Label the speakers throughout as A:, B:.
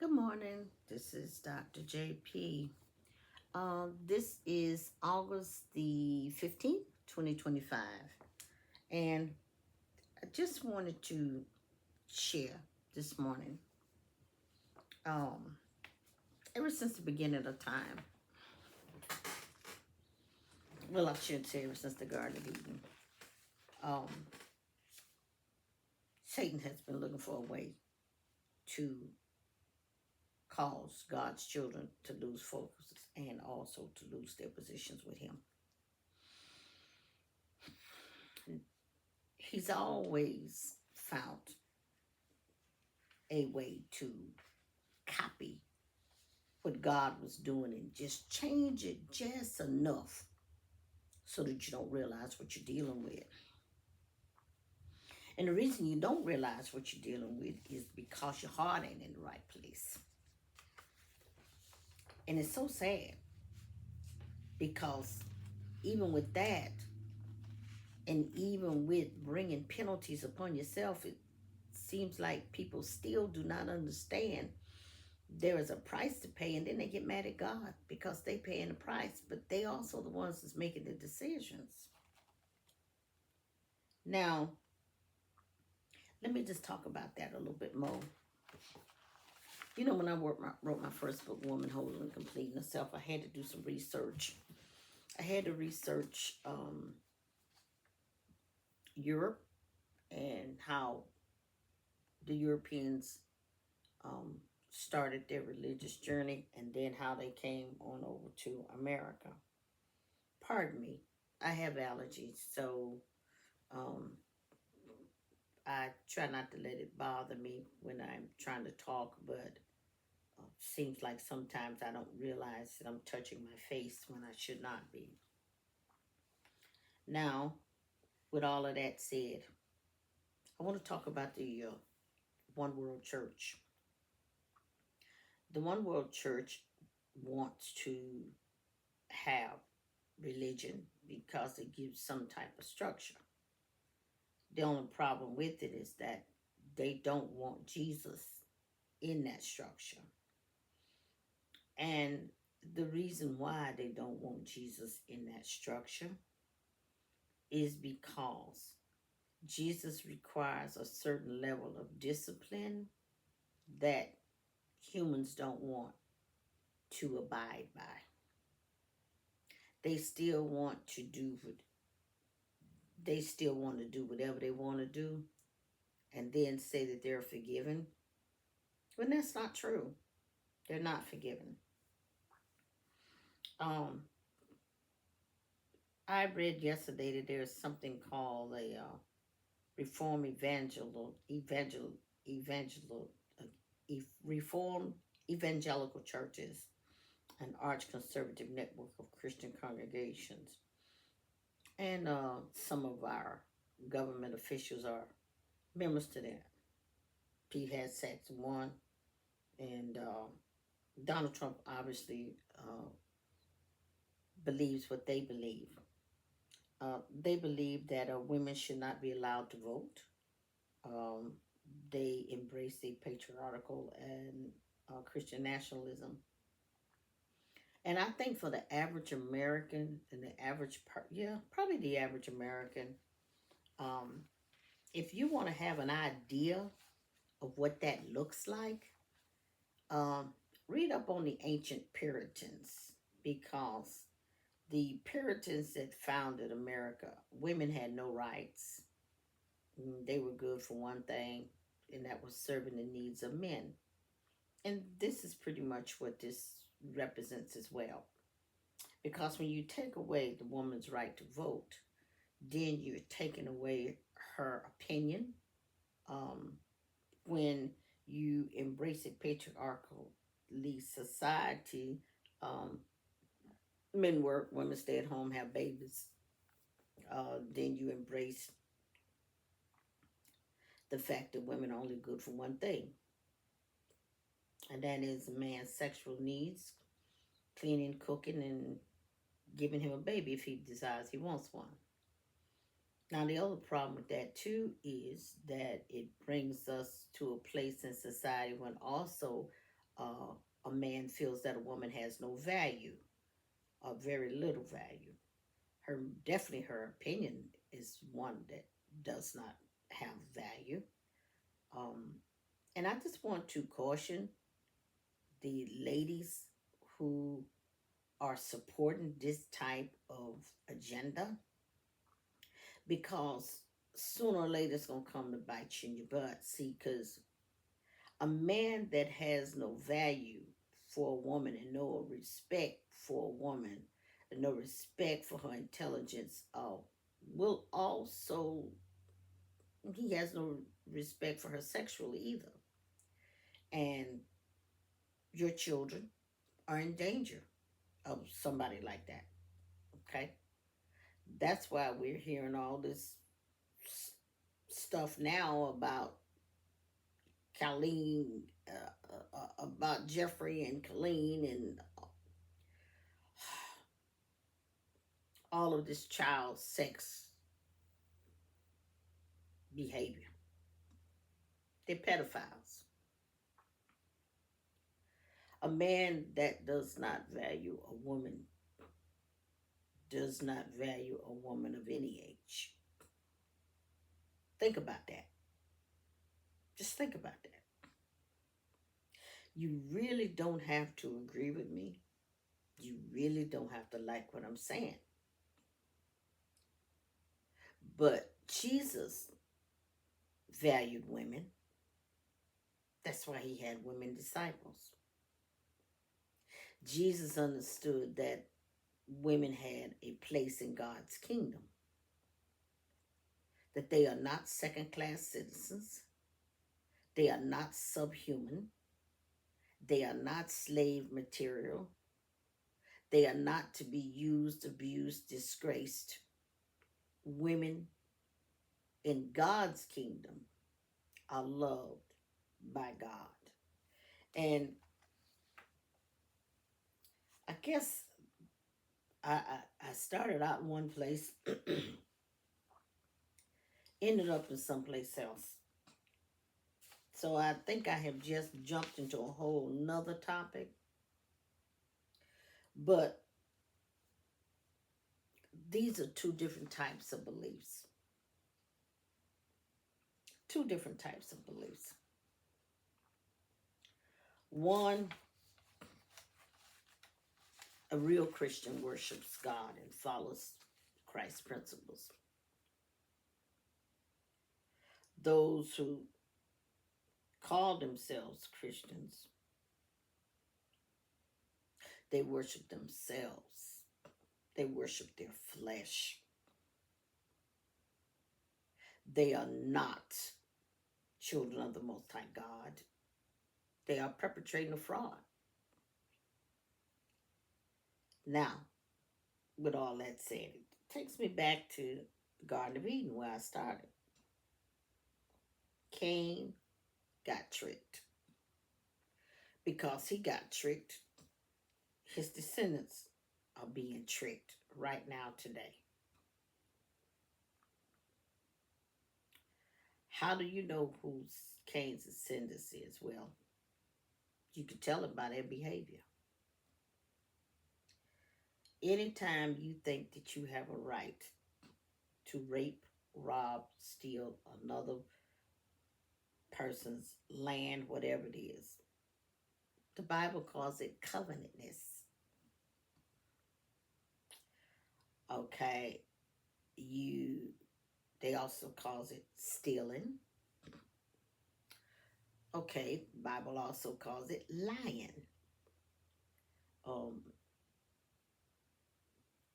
A: Good morning. This is Dr. J.P. This is August the 15th, 2025. And I just wanted to share this morning. Um, Ever since the beginning of time, well, I should say ever since the Garden of Eden, um, Satan has been looking for a way to cause God's children to lose focus and also to lose their positions with Him. He's always found a way to copy what God was doing and just change it just enough so that you don't realize what you're dealing with. And the reason you don't realize what you're dealing with is because your heart ain't in the right place. And it's so sad because even with that, and even with bringing penalties upon yourself, it seems like people still do not understand there is a price to pay, and then they get mad at God because they paying the price, but they also the ones that's making the decisions. Now, let me just talk about that a little bit more. You know, when I wrote my first book, Woman Whole and Complete in Herself, I had to do some research. I had to research Europe and how the Europeans um, started their religious journey, and then how they came on over to America. Pardon me, I have allergies, so um, I try not to let it bother me when I'm trying to talk, but seems like sometimes I don't realize that I'm touching my face when I should not be. Now, with all of that said, I want to talk about the One World Church. The One World Church wants to have religion because it gives some type of structure. The only problem with it is that they don't want Jesus in that structure. And the reason why they don't want Jesus in that structure is because Jesus requires a certain level of discipline that humans don't want to abide by. They still want to do what they still want to do whatever they want to do and then say that they're forgiven. When that's not true. They're not forgiven. Um, I read yesterday that there's something called a Reform Reform Evangelical Churches, an arch conservative network of Christian congregations. And some of our government officials are members to that. Pete has Saxon one, and Donald Trump obviously believes what they believe. They believe that women should not be allowed to vote. Um, they embrace the patriarchal and Christian nationalism. And I think for the average American and the average, probably the average American, um, if you want to have an idea of what that looks like, um, read up on the ancient Puritans, because the Puritans that founded America, women had no rights. They were good for one thing, and that was serving the needs of men. And this is pretty much what this represents as well. Because when you take away the woman's right to vote, then you're taking away her opinion. Um, when you embrace a patriarchal society, um, men work, women stay at home, have babies. Then you embrace the fact that women are only good for one thing, and that is a man's sexual needs, cleaning, cooking, and giving him a baby if he decides he wants one. Now, the other problem with that too is that it brings us to a place in society when also a man feels that a woman has no value or very little value. Her definitely her opinion is one that does not have value. Um, and I just want to caution the ladies who are supporting this type of agenda because sooner or later it's gonna come to bite you in your butt. See, because a man that has no value for a woman and no respect for a woman and no respect for her intelligence will also he has no respect for her sexually either. And your children are in danger of somebody like that. Okay? That's why we're hearing all this stuff now about Colleen, about Jeffrey and Colleen, and all of this child sex behavior. They're pedophiles. A man that does not value a woman does not value a woman of any age. Think about that. Just think about that. You really don't have to agree with me. You really don't have to like what I'm saying. But Jesus valued women. That's why he had women disciples. Jesus understood that women had a place in God's kingdom, that they are not second class citizens, they are not subhuman, they are not slave material, they are not to be used, abused, disgraced. Women in God's kingdom are loved by God. And I guess I started out in one place, ended up in someplace else. So I think I have just jumped into a whole nother topic. But these are two different types of beliefs. Two different types of beliefs. One, a real Christian worships God and follows Christ's principles. Those who call themselves Christians, they worship themselves. They worship their flesh. They are not children of the Most High God. They are perpetrating a fraud. Now, with all that said, it takes me back to the Garden of Eden where I started. Cain got tricked. Because he got tricked, his descendants are being tricked right now today. How do you know who Cain's descendants is? Well, you can tell it by their behavior. Anytime you think that you have a right to rape, rob, steal another person's land, whatever it is, the Bible calls it covenantness. Okay, they also calls it stealing. Okay, Bible also calls it lying. Um,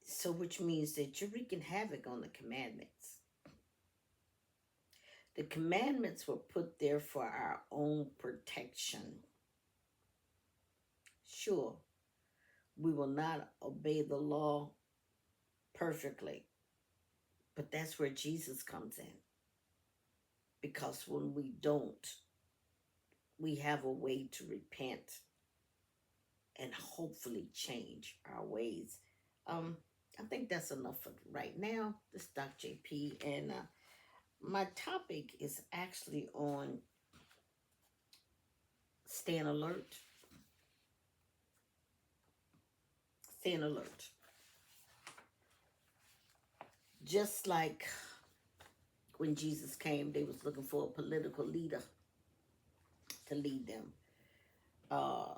A: so which means that you're wreaking havoc on the commandments. The commandments were put there for our own protection. Sure, we will not obey the law perfectly, but that's where Jesus comes in. Because when we don't, we have a way to repent and hopefully change our ways. I think that's enough for right now. This is Dr. J.P. and my topic is actually on staying alert Staying alert. Just like when Jesus came, they was looking for a political leader to lead them. Uh,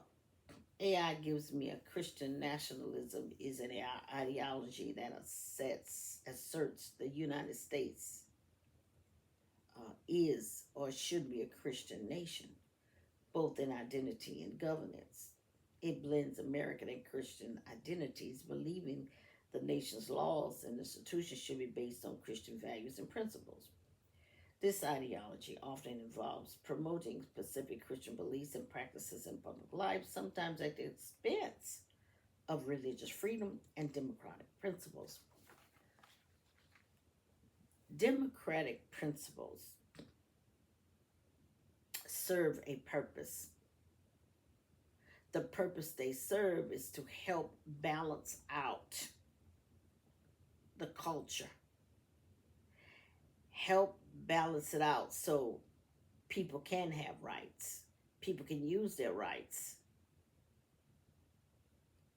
A: AI gives me a Christian nationalism is an ideology that asserts the United States is or should be a Christian nation, both in identity and governance. It blends American and Christian identities, believing the nation's laws and institutions should be based on Christian values and principles. This ideology often involves promoting specific Christian beliefs and practices in public life, sometimes at the expense of religious freedom and democratic principles. Democratic principles serve a purpose. The purpose they serve is to help balance out the culture, help balance it out so people can have rights, people can use their rights.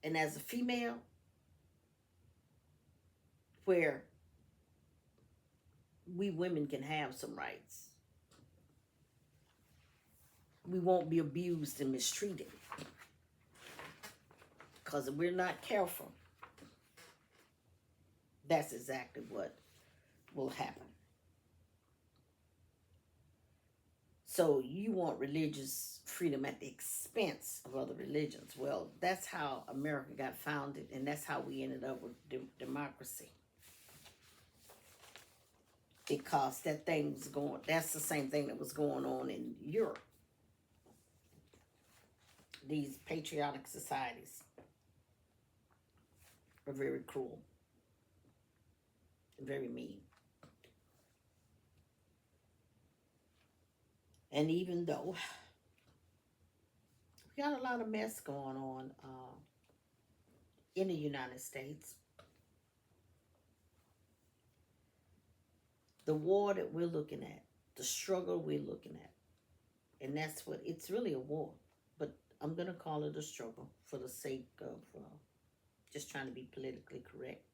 A: And as a female, where we women can have some rights, we won't be abused and mistreated. Because if we're not careful, that's exactly what will happen. So you want religious freedom at the expense of other religions. Well, that's how America got founded, and that's how we ended up with democracy. Because that's the same thing that was going on in Europe. These patriotic societies are very cruel and very mean. And even though we got a lot of mess going on in the United States, the war that we're looking at, the struggle we're looking at, and that's what, it's really a war, but I'm going to call it a struggle for the sake of just trying to be politically correct.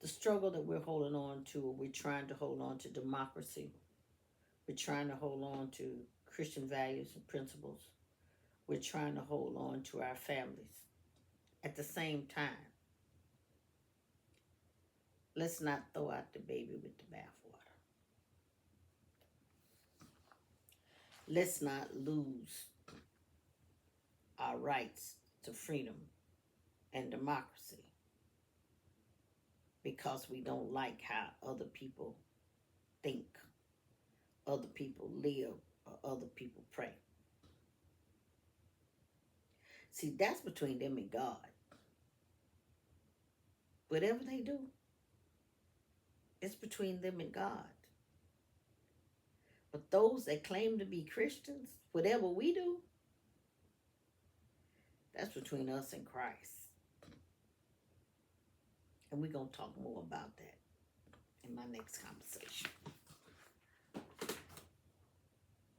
A: The struggle that we're holding on to, we're trying to hold on to democracy. We're trying to hold on to Christian values and principles. We're trying to hold on to our families. At the same time, let's not throw out the baby with the bathwater. Let's not lose our rights to freedom and democracy because we don't like how other people think, other people live, or other people pray. See, that's between them and God. Whatever they do, it's between them and God. But those that claim to be Christians, whatever we do, that's between us and Christ. And we're going to talk more about that in my next conversation.